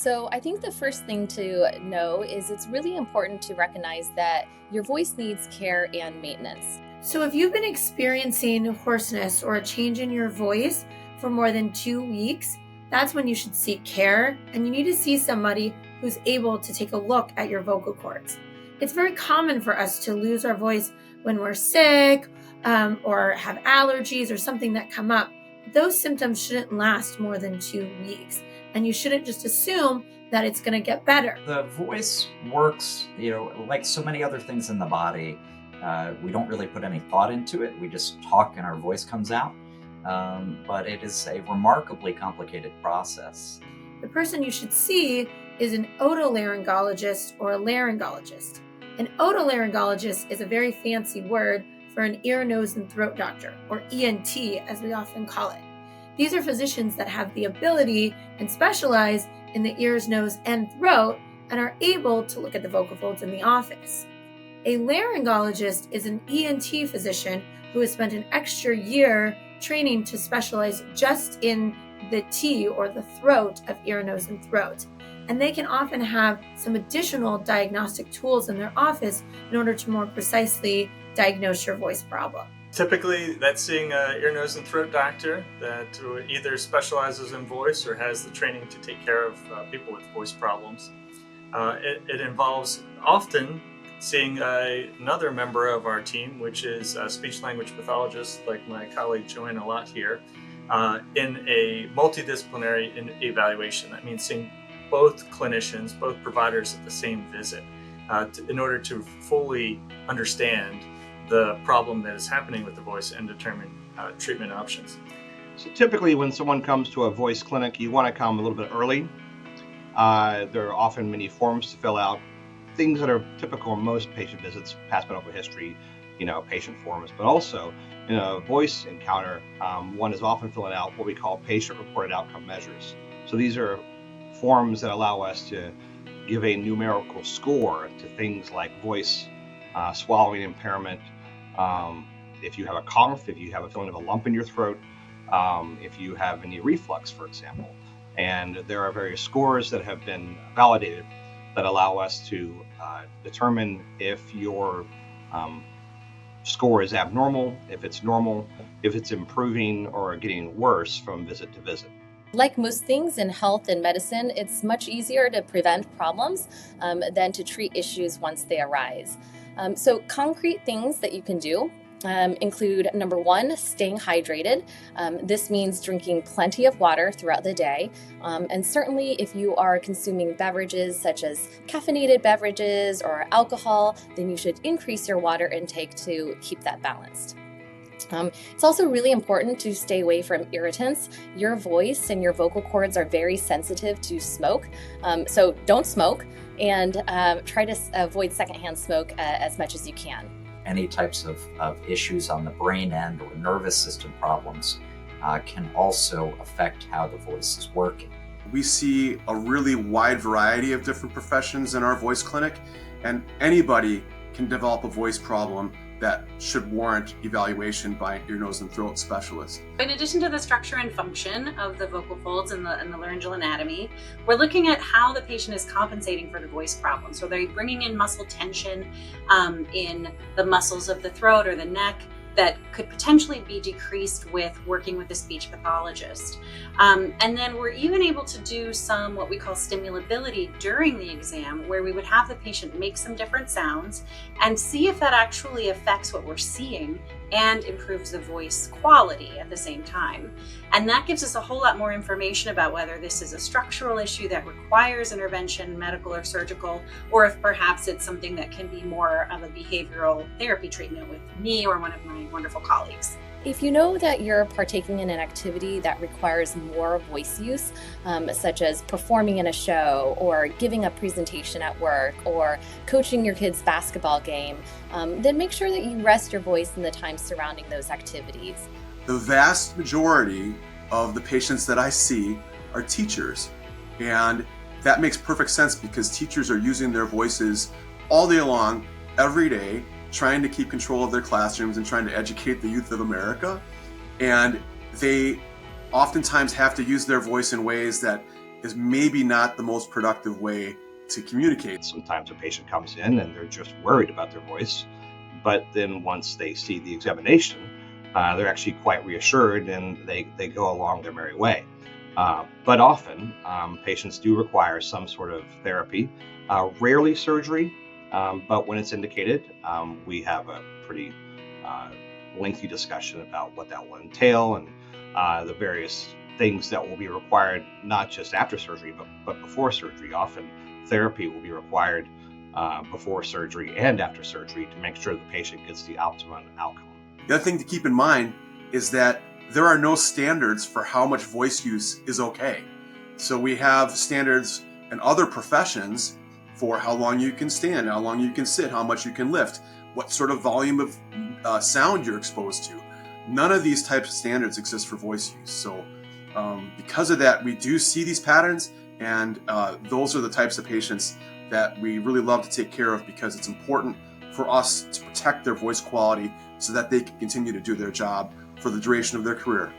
So I think the first thing to know is it's really important to recognize that your voice needs care and maintenance. So if you've been experiencing hoarseness or a change in your voice for more than 2 weeks, that's when you should seek care, and you need to see somebody who's able to take a look at your vocal cords. It's very common for us to lose our voice when we're sick or have allergies or something that come up. Those symptoms shouldn't last more than 2 weeks, and you shouldn't just assume that it's going to get better. The voice works, like so many other things in the body. We don't really put any thought into it. We just talk and our voice comes out. But it is a remarkably complicated process. The person you should see is an otolaryngologist or a laryngologist. An otolaryngologist is a very fancy word for an ear, nose, and throat doctor, or ENT as we often call it. These are physicians that have the ability and specialize in the ears, nose, and throat and are able to look at the vocal folds in the office. A laryngologist is an ENT physician who has spent an extra year training to specialize just in the T or the throat of ear, nose, and throat. And they can often have some additional diagnostic tools in their office in order to more precisely diagnose your voice problem. Typically, that's seeing an ear, nose, and throat doctor that either specializes in voice or has the training to take care of people with voice problems. It involves often seeing another member of our team, which is a speech-language pathologist, like my colleague Joanna Lott here, in a multidisciplinary evaluation. That means seeing both clinicians, both providers at the same visit, in order to fully understand the problem that is happening with the voice and determine treatment options. So typically when someone comes to a voice clinic, you want to come a little bit early. There are often many forms to fill out, things that are typical in most patient visits, past medical history, patient forms, but also in a voice encounter, one is often filling out what we call patient-reported outcome measures. So these are forms that allow us to give a numerical score to things like voice, swallowing impairment, if you have a cough, if you have a feeling of a lump in your throat, if you have any reflux, for example. And there are various scores that have been validated that allow us to determine if your score is abnormal, if it's normal, if it's improving or getting worse from visit to visit. Like most things in health and medicine, it's much easier to prevent problems than to treat issues once they arise. So concrete things that you can do include, number one, staying hydrated. This means drinking plenty of water throughout the day. And certainly if you are consuming beverages such as caffeinated beverages or alcohol, then you should increase your water intake to keep that balanced. It's also really important to stay away from irritants. Your voice and your vocal cords are very sensitive to smoke, so don't smoke, and try to avoid secondhand smoke as much as you can. Any types of issues on the brain end or nervous system problems can also affect how the voice is working. We see a really wide variety of different professions in our voice clinic, and anybody can develop a voice problem that should warrant evaluation by an ear, nose, and throat specialist. In addition to the structure and function of the vocal folds and the laryngeal anatomy, we're looking at how the patient is compensating for the voice problem. So they're bringing in muscle tension in the muscles of the throat or the neck that could potentially be decreased with working with a speech pathologist. And then we're even able to do some what we call stimulability during the exam, where we would have the patient make some different sounds and see if that actually affects what we're seeing and improves the voice quality at the same time. And that gives us a whole lot more information about whether this is a structural issue that requires intervention, medical or surgical, or if perhaps it's something that can be more of a behavioral therapy treatment with me or one of my wonderful colleagues. If you know that you're partaking in an activity that requires more voice use, such as performing in a show or giving a presentation at work or coaching your kids' basketball game, then make sure that you rest your voice in the time surrounding those activities. The vast majority of the patients that I see are teachers, and that makes perfect sense because teachers are using their voices all day long, every day, trying to keep control of their classrooms and trying to educate the youth of America. And they oftentimes have to use their voice in ways that is maybe not the most productive way to communicate. Sometimes a patient comes in and they're just worried about their voice, but then once they see the examination, they're actually quite reassured and they go along their merry way. But often, patients do require some sort of therapy, rarely surgery, but when it's indicated, we have a pretty lengthy discussion about what that will entail and the various things that will be required, not just after surgery, but before surgery. Often therapy will be required before surgery and after surgery to make sure the patient gets the optimum outcome. The other thing to keep in mind is that there are no standards for how much voice use is okay. So we have standards in other professions for how long you can stand, how long you can sit, how much you can lift, what sort of volume of sound you're exposed to. None of these types of standards exist for voice use. So because of that, we do see these patterns, and those are the types of patients that we really love to take care of, because it's important for us to protect their voice quality so that they can continue to do their job for the duration of their career.